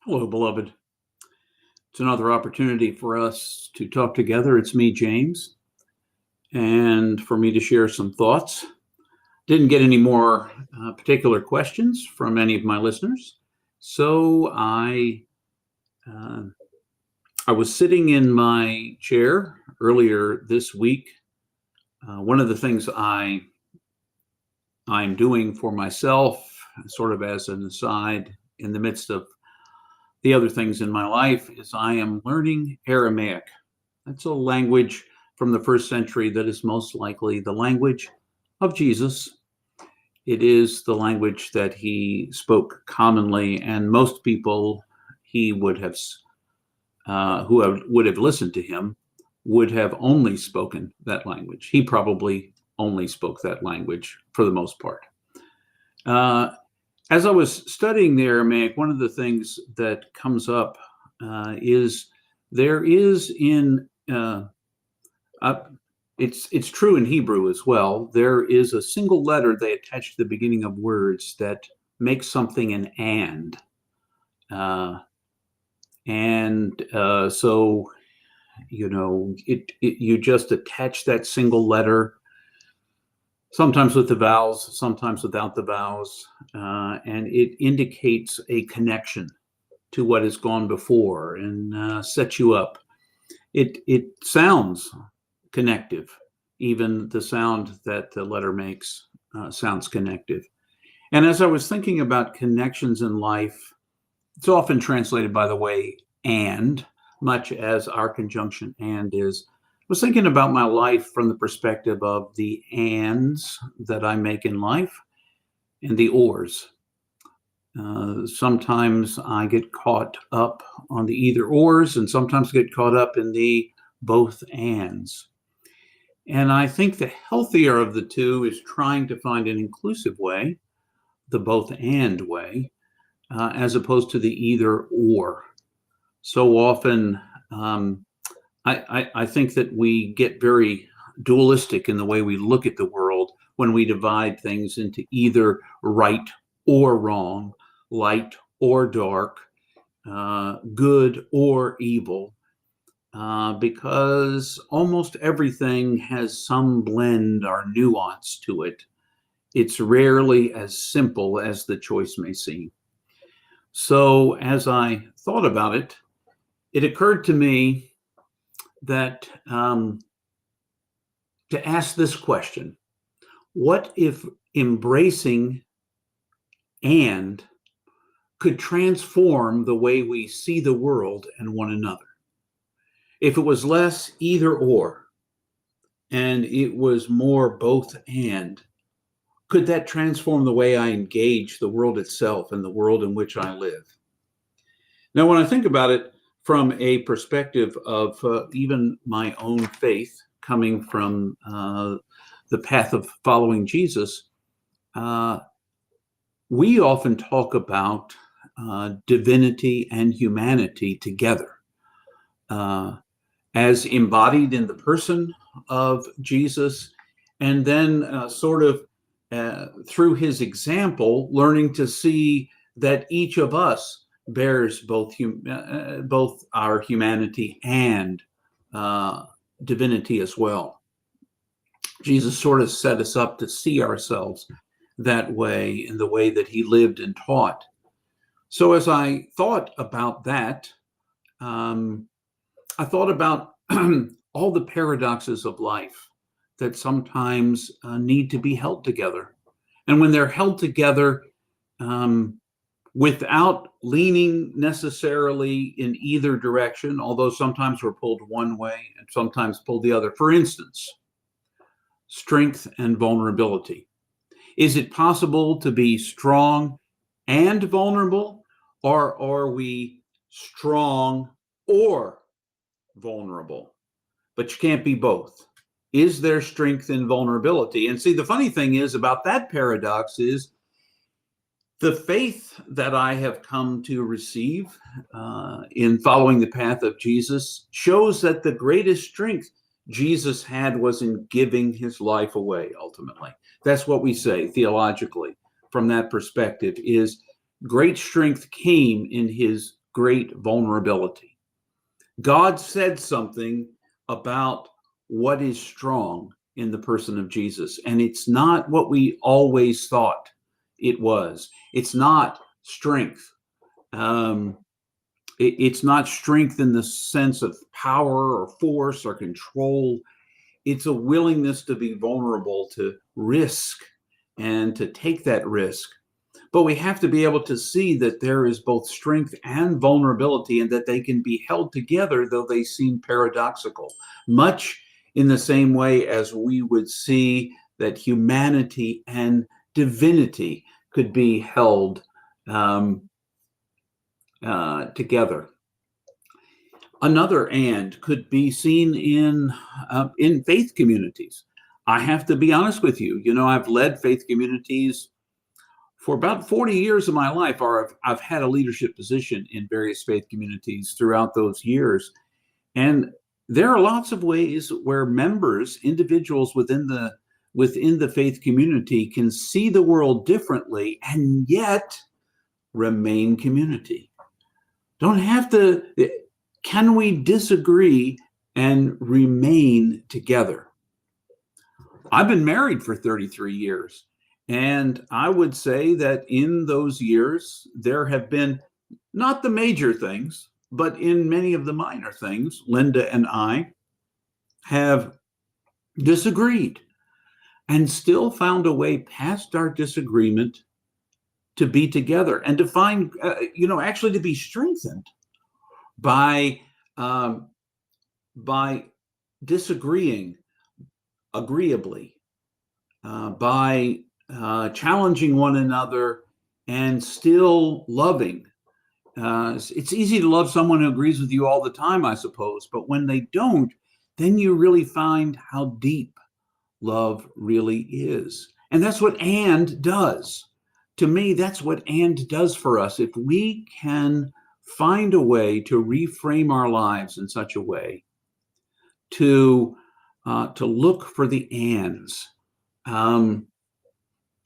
Hello, beloved. It's another opportunity for us to talk together. It's me, James, and for me to share some thoughts. Didn't get any more particular questions from any of my listeners, so uh, I was sitting in my chair earlier this week. One of the things I'm doing for myself, sort of as an aside, in the midst of the other things in my life, is I am learning Aramaic. That's a language from the first century that is most likely the language of Jesus. It is the language that he spoke commonly, and most people he would have, would have listened to him, would have only spoken that language. He probably only spoke that language for the most part. As I was studying the Aramaic, one of the things that comes up is there is it's true in Hebrew as well. There is a single letter they attach to the beginning of words that makes something an and. So, you just attach that single letter, sometimes with the vowels, sometimes without the vowels, and it indicates a connection to what has gone before and sets you up. It sounds connective. Even the sound that the letter makes sounds connective. And as I was thinking about connections in life, it's often translated, by the way, and, much as our conjunction and is. I was thinking about my life from the perspective of the ands that I make in life and the ors. Sometimes I get caught up on the either ors, and sometimes get caught up in the both ands. And I think the healthier of the two is trying to find an inclusive way, the both and way, as opposed to the either or. So often, I think that we get very dualistic in the way we look at the world when we divide things into either right or wrong, light or dark, good or evil, because almost everything has some blend or nuance to it. It's rarely as simple as the choice may seem. So as I thought about it, it occurred to me that to ask this question: what if embracing and could transform the way we see the world and one another? If it was less either or and it was more both and, could that transform the way I engage the world itself and the world in which I live? Now, when I think about it from a perspective of even my own faith, coming from the path of following Jesus, we often talk about divinity and humanity together, as embodied in the person of Jesus, and then sort of through his example, learning to see that each of us bears both our humanity and divinity as well. Jesus sort of set us up to see ourselves that way in the way that he lived and taught. So as I thought about that, I thought about all the paradoxes of life that sometimes need to be held together. And when they're held together without leaning necessarily in either direction, although sometimes we're pulled one way and sometimes pulled the other. For instance, strength and vulnerability. Is it possible to be strong and vulnerable, or are we strong or vulnerable? But you can't be both. Is there strength in vulnerability? And see, the funny thing is about that paradox is the faith that I have come to receive in following the path of Jesus shows that the greatest strength Jesus had was in giving his life away, ultimately. That's what we say theologically from that perspective, is great strength came in his great vulnerability. God said something about what is strong in the person of Jesus, and it's not what we always thought it was. It's not strength. It's not strength in the sense of power or force or control. It's a willingness to be vulnerable, to risk, and to take that risk. But we have to be able to see that there is both strength and vulnerability, and that they can be held together, though they seem paradoxical. Much in the same way as we would see that humanity and divinity could be held together. Another "and" could be seen in faith communities. I have to be honest with you. I've led faith communities for about 40 years of my life, or I've had a leadership position in various faith communities throughout those years. And there are lots of ways where members, individuals within the faith community, can see the world differently and yet remain community. Don't have to. Can we disagree and remain together? I've been married for 33 years. And I would say that in those years, there have been not the major things, but in many of the minor things, Linda and I have disagreed and still found a way past our disagreement to be together and to find, actually to be strengthened by disagreeing agreeably, by challenging one another and still loving. It's easy to love someone who agrees with you all the time, I suppose, but when they don't, then you really find how deep love really is. And that's what "and" does. To me, that's what "and" does for us. If we can find a way to reframe our lives in such a way to look for the "ands,"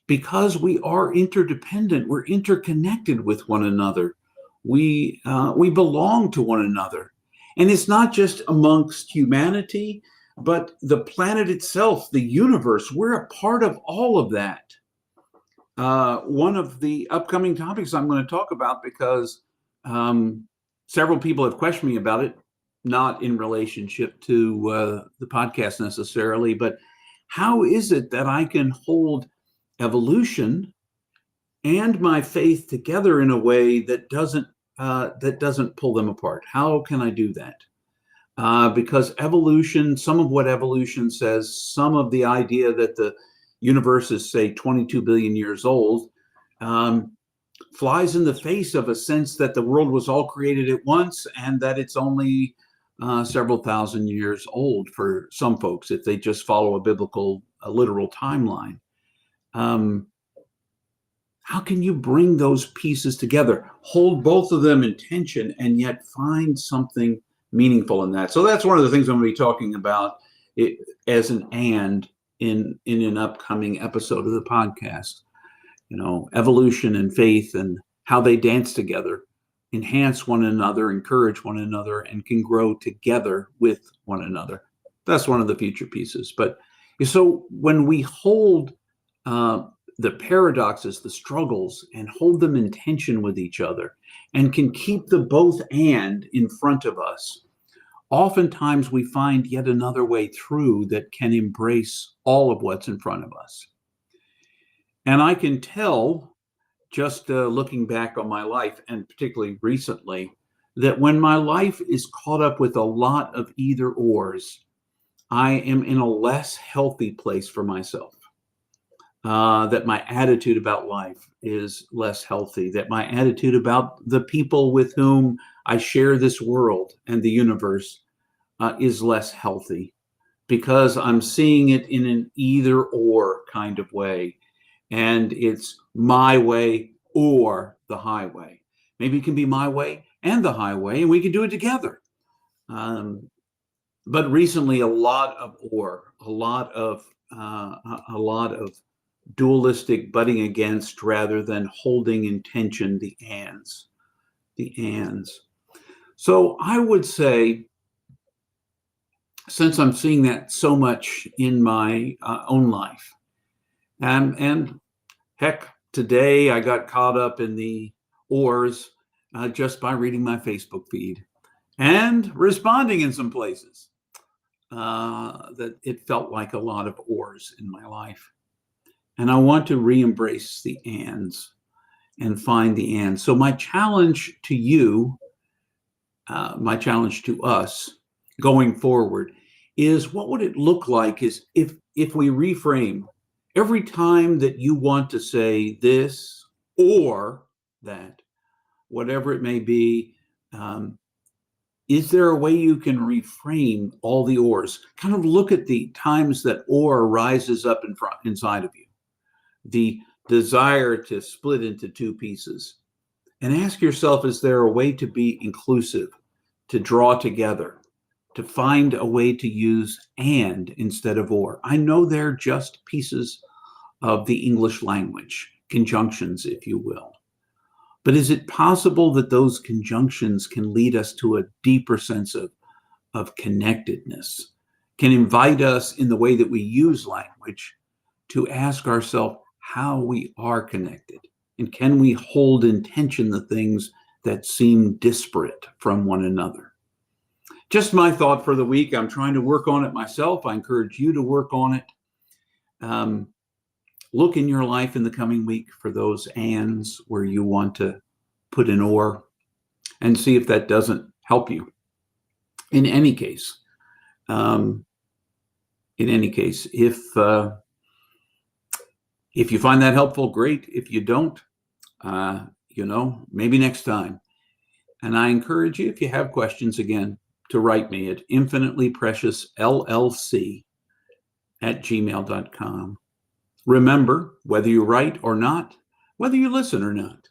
because we are interdependent, we're interconnected with one another. We belong to one another. And it's not just amongst humanity, but the planet itself, the universe. We're a part of all of that. One of the upcoming topics I'm going to talk about, because several people have questioned me about it, not in relationship to the podcast necessarily, but how is it that I can hold evolution and my faith together in a way that doesn't pull them apart? How can I do that? Because evolution, some of what evolution says, some of the idea that the universe is, say, 22 billion years old, flies in the face of a sense that the world was all created at once and that it's only several thousand years old for some folks, if they just follow a literal timeline. How can you bring those pieces together, hold both of them in tension, and yet find something meaningful in that? So that's one of the things I'm going to be talking about as an "and" in an upcoming episode of the podcast. Evolution and faith and how they dance together, enhance one another, encourage one another, and can grow together with one another. That's one of the future pieces. But so when we hold the paradoxes, the struggles, and hold them in tension with each other, and can keep the both "and" in front of us, oftentimes we find yet another way through that can embrace all of what's in front of us. And I can tell, just looking back on my life, and particularly recently, that when my life is caught up with a lot of either ors, I am in a less healthy place for myself. That my attitude about life is less healthy, that my attitude about the people with whom I share this world and the universe is less healthy, because I'm seeing it in an either or kind of way. And it's my way or the highway. Maybe it can be my way and the highway, and we can do it together. But recently, a lot of dualistic butting against, rather than holding in tension the "ands." the ands. So I would say, since I'm seeing that so much in my own life, and heck, today I got caught up in the ors just by reading my Facebook feed and responding in some places that it felt like a lot of ors in my life. And I want to re-embrace the ands and find the ands. So my challenge to you, my challenge to us going forward is, what would it look like is if we reframe every time that you want to say this or that, whatever it may be, is there a way you can reframe all the ors? Kind of look at the times that or rises up inside of you, the desire to split into two pieces, and ask yourself, is there a way to be inclusive, to draw together, to find a way to use and instead of or? I know they're just pieces of the English language, conjunctions, if you will. But is it possible that those conjunctions can lead us to a deeper sense of connectedness, can invite us in the way that we use language to ask ourselves how we are connected? And can we hold in tension the things that seem disparate from one another? Just my thought for the week. I'm trying to work on it myself. I encourage you to work on it. Look in your life in the coming week for those ands where you want to put an or, and see if that doesn't help you. In any case, if you find that helpful, great. If you don't, maybe next time. And I encourage you, if you have questions, again, to write me at infinitelypreciousllc@gmail.com. Remember, whether you write or not, whether you listen or not,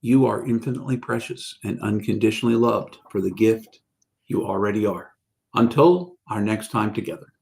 you are infinitely precious and unconditionally loved for the gift you already are. Until our next time together.